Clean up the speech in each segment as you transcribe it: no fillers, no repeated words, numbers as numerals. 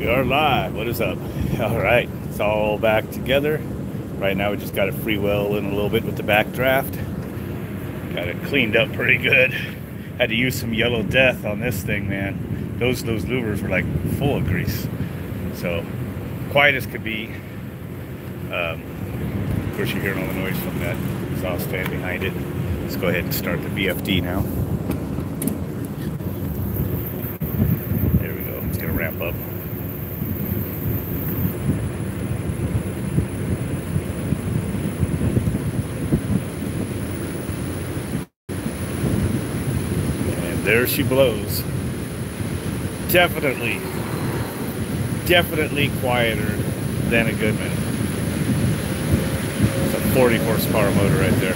We are live. What is up? All right, it's all back together. Right now, we just got it free well in a little bit with the backdraft. Got it cleaned up pretty good. Had to use some Yellow Death on this thing, man. Those louvers were like full of grease. So, quiet as could be. Of course, you're hearing all the noise from that exhaust fan behind it. Let's go ahead and start the VFD now. There we go. It's gonna ramp up. There she blows. Definitely quieter than a Goodman. It's a 40 horsepower motor right there.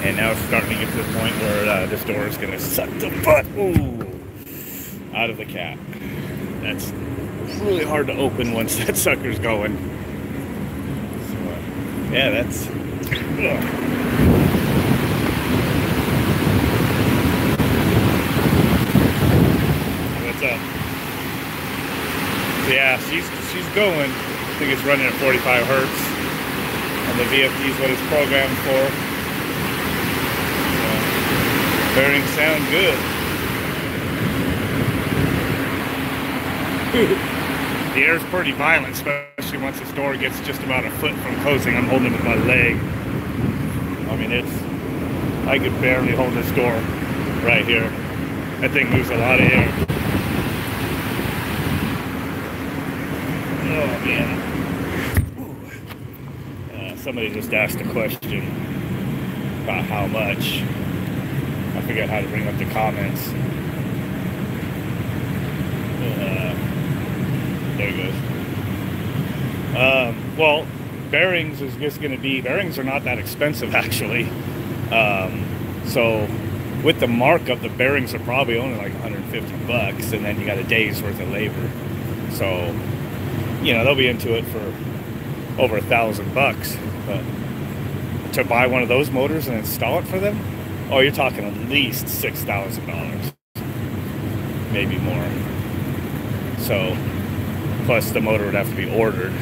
And now it's starting to get to the point where this door is going to suck the butt out of the cap. That's really hard to open once that sucker's going. So, yeah, that's... Yeah, she's going. I think it's running at 45 hertz, and the VFD is what it's programmed for. Bearings sound good. The air's pretty violent, especially once this door gets just about a foot from closing. I'm holding it with my leg. I mean, I could barely hold this door right here. That thing moves a lot of air. Oh man. Somebody just asked a question about how much. I forget how to bring up the comments. There it goes. Well, bearings is just going to be, bearings are not that expensive actually. So with the markup, the bearings are probably only like 150 bucks, and then you got a day's worth of labor. So, you know, they'll be into it for over $1,000 bucks. But to buy one of those motors and install it for them, oh, you're talking at least $6,000, maybe more. So, plus the motor would have to be ordered.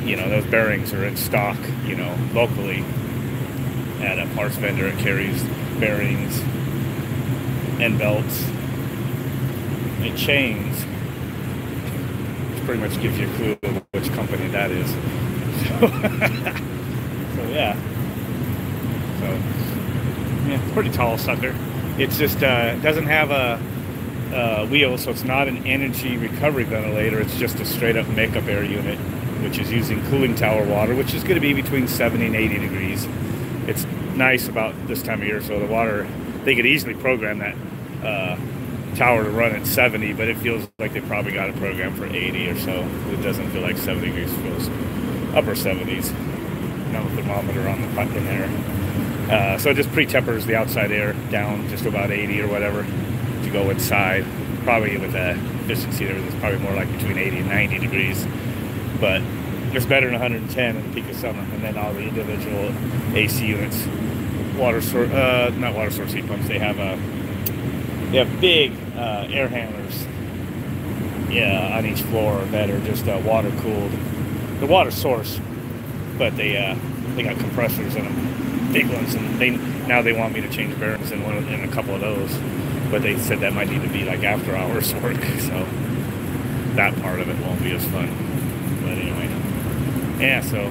You know, those bearings are in stock, you know, locally at a parts vendor. It carries bearings and belts and chains. Pretty much gives you a clue of which company that is. So yeah. So yeah, pretty tall sucker. It's just doesn't have a wheel, so it's not an energy recovery ventilator. It's just a straight up makeup air unit, which is using cooling tower water, which is going to be between 70 and 80 degrees. It's nice about this time of year, so the water, they could easily program that tower to run at 70, but it feels like they probably got a program for 80 or so. It doesn't feel like 70 degrees, it feels upper 70s. No thermometer on the button there. So it just pre-tempers the outside air down just about 80 or whatever to go inside. Probably with the efficiency there, it's probably more like between 80 and 90 degrees. But it's better than 110 in the peak of summer. And then all the individual AC units, water source, not water source heat pumps, they have big air handlers, yeah, on each floor that are just water cooled. The water source, but they got compressors in them, big ones, and now they want me to change bearings in a couple of those, but they said that might need to be like after hours work, so that part of it won't be as fun. But anyway, yeah. So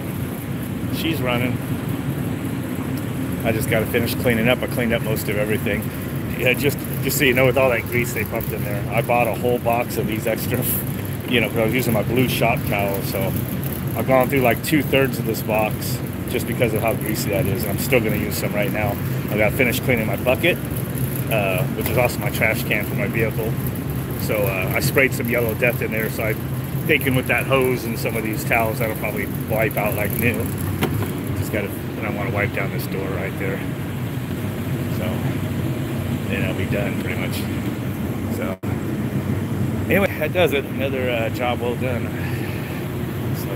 she's running. I just got to finish cleaning up. I cleaned up most of everything. Yeah, just so you know, with all that grease they pumped in there, I bought a whole box of these extra, you know, because I was using my blue shop towel, so I've gone through like 2/3 of this box just because of how greasy that is, and I'm still going to use some right now. I got to finish cleaning my bucket, which is also my trash can for my vehicle. So I sprayed some Yellow Death in there, so I'm thinking with that hose and some of these towels, that'll probably wipe out like new. Just got to, and I want to wipe down this door right there. So then I'll be done pretty much. So anyway, that does it. Another job well done. So